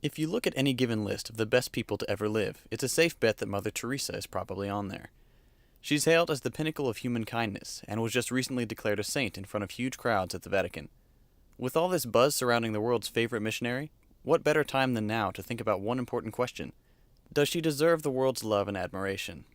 If you look at any given list of the best people to ever live, it's a safe bet that Mother Teresa is probably on there. She's hailed as the pinnacle of human kindness, and was just recently declared a saint in front of huge crowds at the Vatican. With all this buzz surrounding the world's favorite missionary, what better time than now to think about one important question? Does she deserve the world's love and admiration?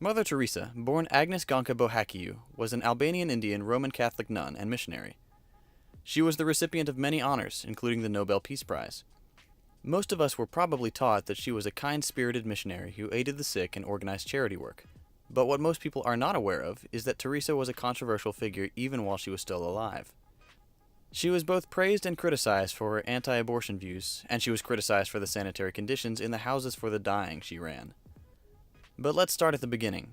Mother Teresa, born Agnes Gonca Bohaciu, was an Albanian Indian Roman Catholic nun and missionary. She was the recipient of many honors, including the Nobel Peace Prize. Most of us were probably taught that she was a kind-spirited missionary who aided the sick and organized charity work. But what most people are not aware of is that Teresa was a controversial figure even while she was still alive. She was both praised and criticized for her anti-abortion views, and she was criticized for the sanitary conditions in the houses for the dying she ran. But let's start at the beginning.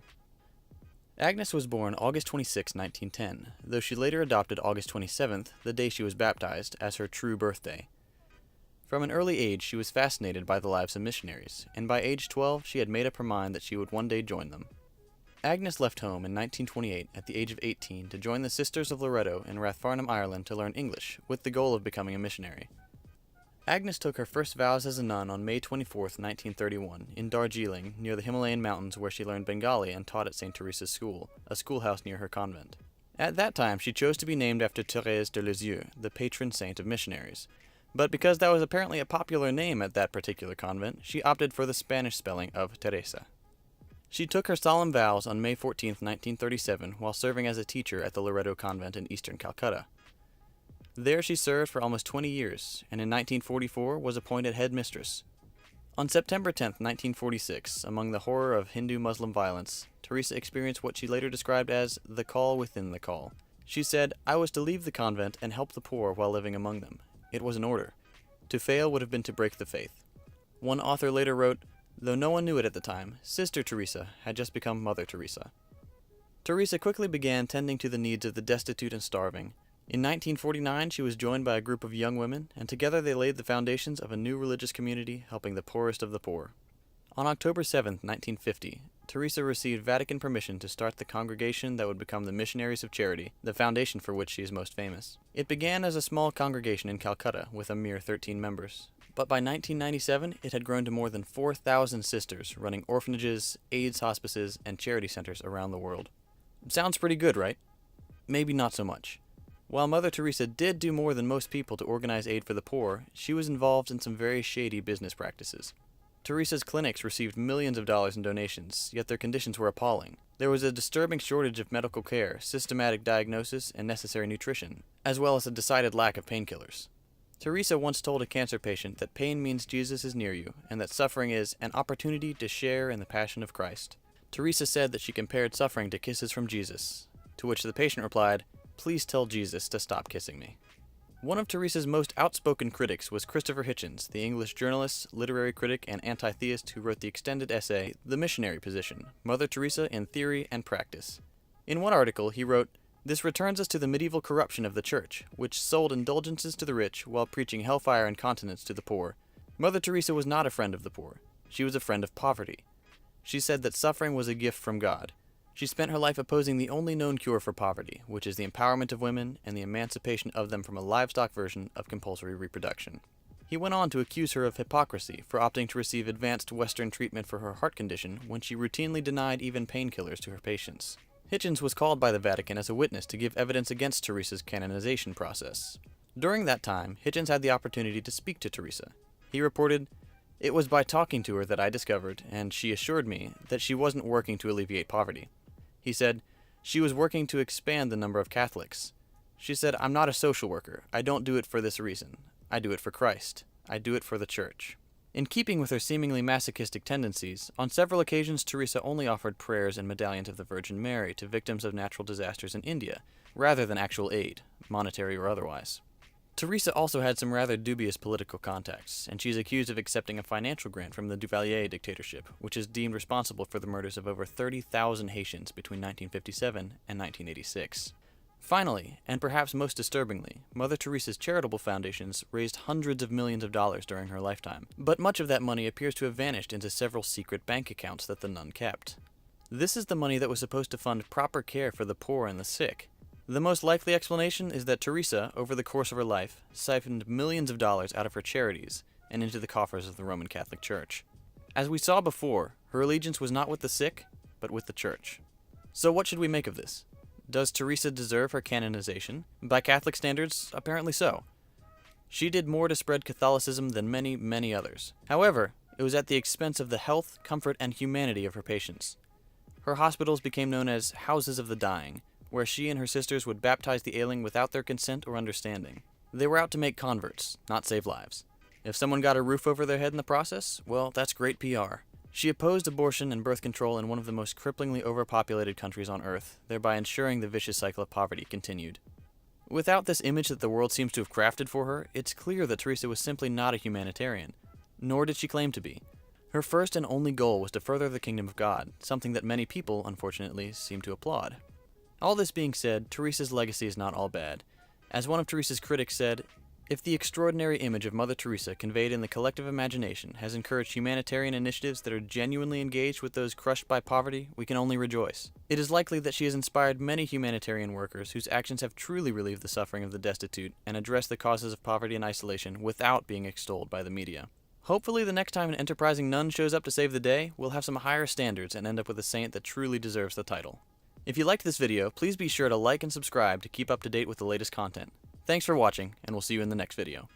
Agnes was born August 26, 1910, though she later adopted August 27th, the day she was baptized, as her true birthday. From an early age, she was fascinated by the lives of missionaries, and by age 12, she had made up her mind that she would one day join them. Agnes left home in 1928 at the age of 18 to join the Sisters of Loreto in Rathfarnham, Ireland to learn English, with the goal of becoming a missionary. Agnes took her first vows as a nun on May 24, 1931, in Darjeeling, near the Himalayan mountains where she learned Bengali and taught at St. Teresa's School, a schoolhouse near her convent. At that time, she chose to be named after Thérèse de Lisieux, the patron saint of missionaries. But because that was apparently a popular name at that particular convent, she opted for the Spanish spelling of Teresa. She took her solemn vows on May 14, 1937, while serving as a teacher at the Loreto Convent in eastern Calcutta. There she served for almost 20 years, and in 1944 was appointed head mistress. On September 10, 1946, among the horror of Hindu-Muslim violence, Teresa experienced what she later described as the call within the call. She said, "I was to leave the convent and help the poor while living among them. It was an order. To fail would have been to break the faith." One author later wrote, "Though no one knew it at the time, Sister Teresa had just become Mother Teresa." Teresa quickly began tending to the needs of the destitute and starving. In 1949, she was joined by a group of young women, and together they laid the foundations of a new religious community helping the poorest of the poor. On October 7, 1950, Teresa received Vatican permission to start the congregation that would become the Missionaries of Charity, the foundation for which she is most famous. It began as a small congregation in Calcutta with a mere 13 members. But by 1997, it had grown to more than 4,000 sisters, running orphanages, AIDS hospices, and charity centers around the world. Sounds pretty good, right? Maybe not so much. While Mother Teresa did do more than most people to organize aid for the poor, she was involved in some very shady business practices. Teresa's clinics received millions of dollars in donations, yet their conditions were appalling. There was a disturbing shortage of medical care, systematic diagnosis, and necessary nutrition, as well as a decided lack of painkillers. Teresa once told a cancer patient that pain means Jesus is near you, and that suffering is an opportunity to share in the passion of Christ. Teresa said that she compared suffering to kisses from Jesus, to which the patient replied, "Please tell Jesus to stop kissing me." One of Teresa's most outspoken critics was Christopher Hitchens, the English journalist, literary critic, and anti-theist who wrote the extended essay, The Missionary Position, Mother Teresa in Theory and Practice. In one article, he wrote, "This returns us to the medieval corruption of the Church, which sold indulgences to the rich while preaching hellfire and continence to the poor. Mother Teresa was not a friend of the poor. She was a friend of poverty. She said that suffering was a gift from God. She spent her life opposing the only known cure for poverty, which is the empowerment of women and the emancipation of them from a livestock version of compulsory reproduction." He went on to accuse her of hypocrisy for opting to receive advanced Western treatment for her heart condition when she routinely denied even painkillers to her patients. Hitchens was called by the Vatican as a witness to give evidence against Teresa's canonization process. During that time, Hitchens had the opportunity to speak to Teresa. He reported, "It was by talking to her that I discovered, and she assured me, that she wasn't working to alleviate poverty. He said, she was working to expand the number of Catholics. She said, I'm not a social worker. I don't do it for this reason. I do it for Christ. I do it for the Church." In keeping with her seemingly masochistic tendencies, on several occasions Teresa only offered prayers and medallions of the Virgin Mary to victims of natural disasters in India, rather than actual aid, monetary or otherwise. Teresa also had some rather dubious political contacts, and she is accused of accepting a financial grant from the Duvalier dictatorship, which is deemed responsible for the murders of over 30,000 Haitians between 1957 and 1986. Finally, and perhaps most disturbingly, Mother Teresa's charitable foundations raised hundreds of millions of dollars during her lifetime, but much of that money appears to have vanished into several secret bank accounts that the nun kept. This is the money that was supposed to fund proper care for the poor and the sick. The most likely explanation is that Teresa, over the course of her life, siphoned millions of dollars out of her charities and into the coffers of the Roman Catholic Church. As we saw before, her allegiance was not with the sick, but with the Church. So what should we make of this? Does Teresa deserve her canonization? By Catholic standards, apparently so. She did more to spread Catholicism than many, many others. However, it was at the expense of the health, comfort, and humanity of her patients. Her hospitals became known as houses of the dying, where she and her sisters would baptize the ailing without their consent or understanding. They were out to make converts, not save lives. If someone got a roof over their head in the process, well, that's great PR. She opposed abortion and birth control in one of the most cripplingly overpopulated countries on Earth, thereby ensuring the vicious cycle of poverty continued. Without this image that the world seems to have crafted for her, it's clear that Teresa was simply not a humanitarian, nor did she claim to be. Her first and only goal was to further the kingdom of God, something that many people, unfortunately, seem to applaud. All this being said, Teresa's legacy is not all bad. As one of Teresa's critics said, if the extraordinary image of Mother Teresa conveyed in the collective imagination has encouraged humanitarian initiatives that are genuinely engaged with those crushed by poverty, we can only rejoice. It is likely that she has inspired many humanitarian workers whose actions have truly relieved the suffering of the destitute and addressed the causes of poverty and isolation without being extolled by the media. Hopefully the next time an enterprising nun shows up to save the day, we'll have some higher standards and end up with a saint that truly deserves the title. If you liked this video, please be sure to like and subscribe to keep up to date with the latest content. Thanks for watching, and we'll see you in the next video.